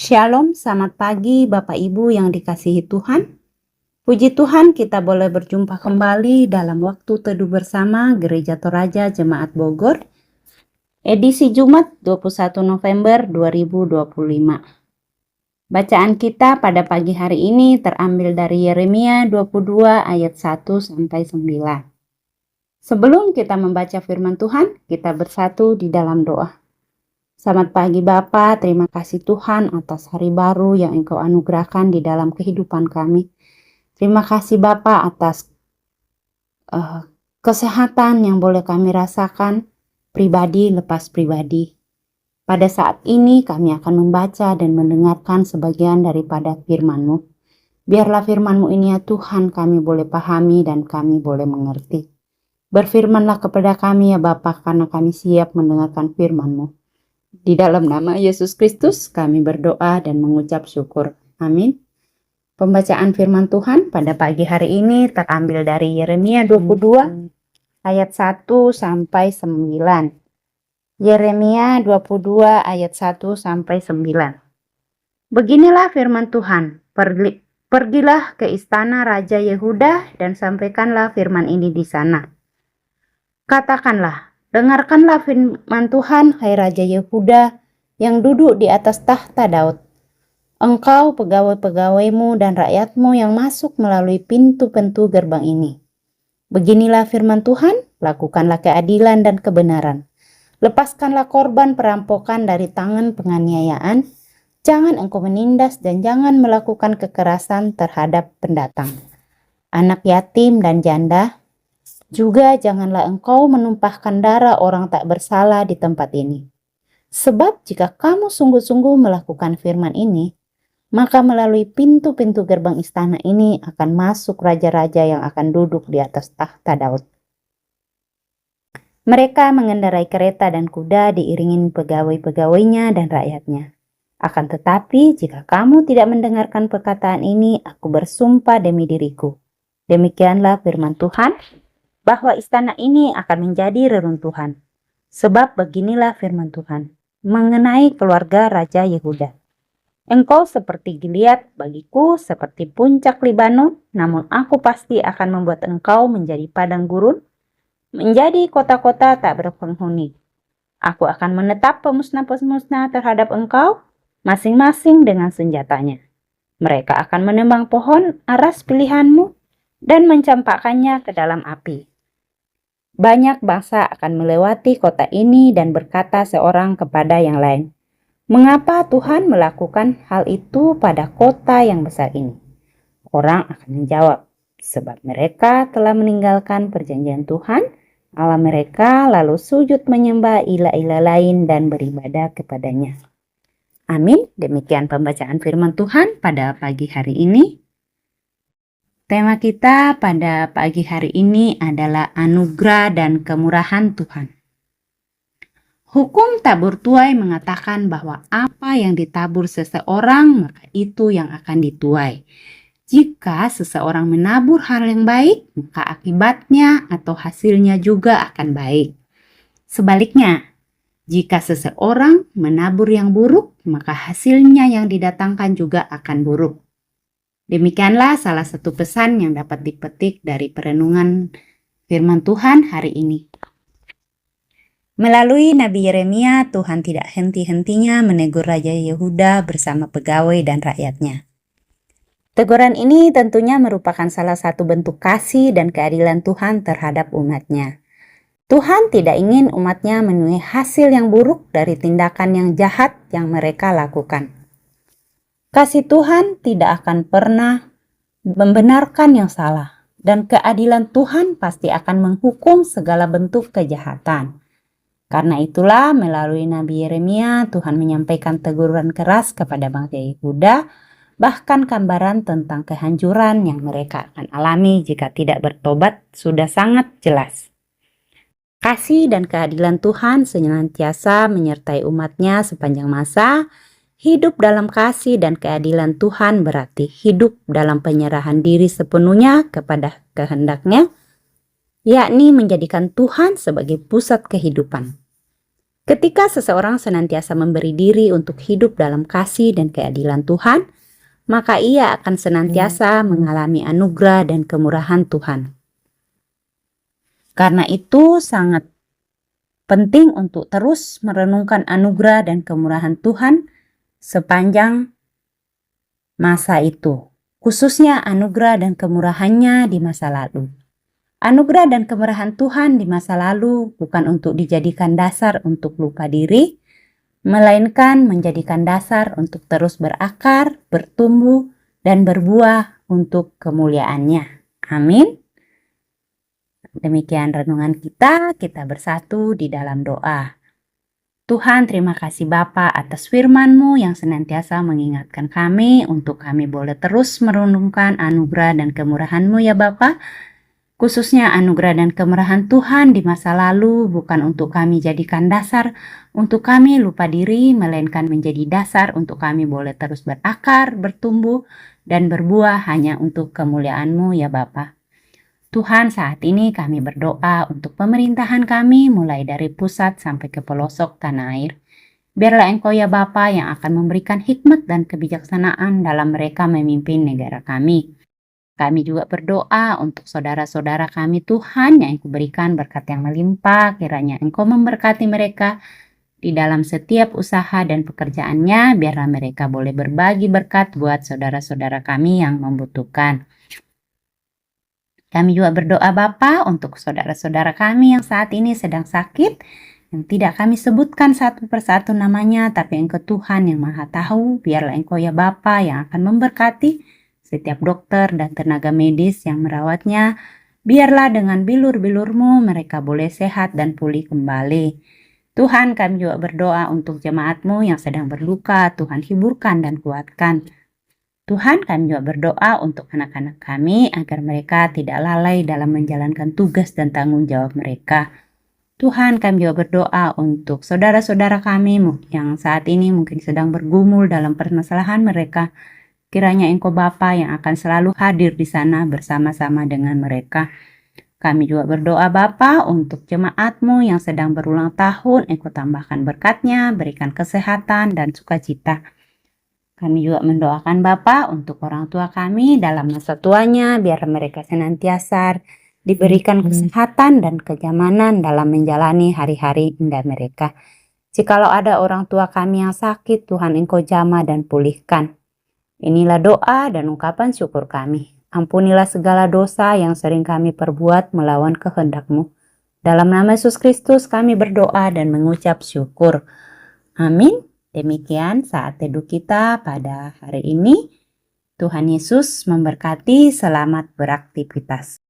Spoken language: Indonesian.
Shalom, selamat pagi Bapak Ibu yang dikasihi Tuhan. Puji Tuhan kita boleh berjumpa kembali dalam waktu teduh bersama Gereja Toraja Jemaat Bogor, edisi Jumat 21 November 2025. Bacaan kita pada pagi hari ini terambil dari Yeremia 22 ayat 1-9. Sebelum kita membaca firman Tuhan, kita bersatu di dalam doa. Selamat pagi Bapa, terima kasih Tuhan atas hari baru yang Engkau anugerahkan di dalam kehidupan kami. Terima kasih Bapa atas kesehatan yang boleh kami rasakan pribadi lepas pribadi. Pada saat ini kami akan membaca dan mendengarkan sebagian daripada firman-Mu. Biarlah firman-Mu ini ya Tuhan kami boleh pahami dan kami boleh mengerti. Berfirmanlah kepada kami ya Bapa karena kami siap mendengarkan firman-Mu. Di dalam nama Yesus Kristus kami berdoa dan mengucap syukur. Amin. Pembacaan firman Tuhan pada pagi hari ini terambil dari Yeremia 22 ayat 1-9. Yeremia 22 ayat 1-9. Beginilah firman Tuhan. Pergilah ke istana Raja Yehuda dan sampaikanlah firman ini di sana. Katakanlah, dengarkanlah firman Tuhan, hai Raja Yehuda yang duduk di atas tahta Daud. Engkau, pegawai-pegawaimu dan rakyatmu yang masuk melalui pintu-pintu gerbang ini. Beginilah firman Tuhan, lakukanlah keadilan dan kebenaran. Lepaskanlah korban perampokan dari tangan penganiayaan. Jangan engkau menindas dan jangan melakukan kekerasan terhadap pendatang, anak yatim dan janda. Juga janganlah engkau menumpahkan darah orang tak bersalah di tempat ini. Sebab jika kamu sungguh-sungguh melakukan firman ini, maka melalui pintu-pintu gerbang istana ini akan masuk raja-raja yang akan duduk di atas tahta Daud. Mereka mengendarai kereta dan kuda diiringin pegawai-pegawainya dan rakyatnya. Akan tetapi jika kamu tidak mendengarkan perkataan ini, aku bersumpah demi diriku. Demikianlah firman Tuhan, bahwa istana ini akan menjadi reruntuhan. Sebab beginilah firman Tuhan mengenai keluarga Raja Yehuda. Engkau seperti Gilead bagiku, seperti puncak Libanon, namun aku pasti akan membuat engkau menjadi padang gurun, menjadi kota-kota tak berpenghuni. Aku akan menetap pemusnah-pemusnah terhadap engkau, masing-masing dengan senjatanya. Mereka akan menembang pohon aras pilihanmu dan mencampakkannya ke dalam api. Banyak bangsa akan melewati kota ini dan berkata seorang kepada yang lain, mengapa Tuhan melakukan hal itu pada kota yang besar ini? Orang akan menjawab, sebab mereka telah meninggalkan perjanjian Tuhan, Allah mereka, lalu sujud menyembah ilah-ilah lain dan beribadah kepadanya. Amin. Demikian pembacaan firman Tuhan pada pagi hari ini. Tema kita pada pagi hari ini adalah anugerah dan kemurahan Tuhan. Hukum tabur tuai mengatakan bahwa apa yang ditabur seseorang, maka itu yang akan dituai. Jika seseorang menabur hal yang baik, maka akibatnya atau hasilnya juga akan baik. Sebaliknya, jika seseorang menabur yang buruk, maka hasilnya yang didatangkan juga akan buruk. Demikianlah salah satu pesan yang dapat dipetik dari perenungan firman Tuhan hari ini. Melalui Nabi Yeremia, Tuhan tidak henti-hentinya menegur Raja Yehuda bersama pegawai dan rakyatnya. Teguran ini tentunya merupakan salah satu bentuk kasih dan keadilan Tuhan terhadap umatnya. Tuhan tidak ingin umatnya menuai hasil yang buruk dari tindakan yang jahat yang mereka lakukan. Kasih Tuhan tidak akan pernah membenarkan yang salah, dan keadilan Tuhan pasti akan menghukum segala bentuk kejahatan. Karena itulah melalui Nabi Yeremia, Tuhan menyampaikan teguran keras kepada bangsa Yehuda, bahkan gambaran tentang kehancuran yang mereka akan alami jika tidak bertobat sudah sangat jelas. Kasih dan keadilan Tuhan senantiasa menyertai umatnya sepanjang masa. Hidup dalam kasih dan keadilan Tuhan berarti hidup dalam penyerahan diri sepenuhnya kepada kehendaknya, yakni menjadikan Tuhan sebagai pusat kehidupan. Ketika seseorang senantiasa memberi diri untuk hidup dalam kasih dan keadilan Tuhan, maka ia akan senantiasa mengalami anugerah dan kemurahan Tuhan. Karena itu sangat penting untuk terus merenungkan anugerah dan kemurahan Tuhan sepanjang masa itu, khususnya anugerah dan kemurahannya di masa lalu. Anugerah dan kemurahan Tuhan di masa lalu bukan untuk dijadikan dasar untuk lupa diri, melainkan menjadikan dasar untuk terus berakar, bertumbuh, dan berbuah untuk kemuliaannya. Amin. Demikian renungan kita bersatu di dalam doa. Tuhan, terima kasih Bapa atas firman-Mu yang senantiasa mengingatkan kami untuk kami boleh terus merenungkan anugerah dan kemurahan-Mu ya Bapa. Khususnya anugerah dan kemurahan Tuhan di masa lalu bukan untuk kami jadikan dasar untuk kami lupa diri, melainkan menjadi dasar untuk kami boleh terus berakar, bertumbuh, dan berbuah hanya untuk kemuliaan-Mu ya Bapa. Tuhan, saat ini kami berdoa untuk pemerintahan kami mulai dari pusat sampai ke pelosok tanah air. Biarlah Engkau ya Bapa yang akan memberikan hikmat dan kebijaksanaan dalam mereka memimpin negara kami. Kami juga berdoa untuk saudara-saudara kami Tuhan yang Engkau berikan berkat yang melimpah. Kiranya Engkau memberkati mereka di dalam setiap usaha dan pekerjaannya. Biarlah mereka boleh berbagi berkat buat saudara-saudara kami yang membutuhkan. Kami juga berdoa Bapa untuk saudara-saudara kami yang saat ini sedang sakit, yang tidak kami sebutkan satu persatu namanya, tapi Engkau Tuhan yang Maha Tahu. Biarlah Engkau ya Bapa yang akan memberkati setiap dokter dan tenaga medis yang merawatnya. Biarlah dengan bilur-bilur-Mu mereka boleh sehat dan pulih kembali. Tuhan, kami juga berdoa untuk jemaat-Mu yang sedang berluka. Tuhan hiburkan dan kuatkan. Tuhan, kami juga berdoa untuk anak-anak kami agar mereka tidak lalai dalam menjalankan tugas dan tanggung jawab mereka. Tuhan, kami juga berdoa untuk saudara-saudara kami yang saat ini mungkin sedang bergumul dalam permasalahan mereka. Kiranya Engkau Bapa yang akan selalu hadir di sana bersama-sama dengan mereka. Kami juga berdoa Bapa untuk jemaat-Mu yang sedang berulang tahun. Engkau tambahkan berkat-Nya, berikan kesehatan dan sukacita. Kami juga mendoakan Bapa untuk orang tua kami dalam masa tuanya, biar mereka senantiasa diberikan kesehatan dan kenyamanan dalam menjalani hari-hari indah mereka. Jikalau ada orang tua kami yang sakit, Tuhan Engkau jamah dan pulihkan. Inilah doa dan ungkapan syukur kami. Ampunilah segala dosa yang sering kami perbuat melawan kehendak-Mu. Dalam nama Yesus Kristus kami berdoa dan mengucap syukur. Amin. Demikian saat teduh kita pada hari ini. Tuhan Yesus memberkati, selamat beraktivitas.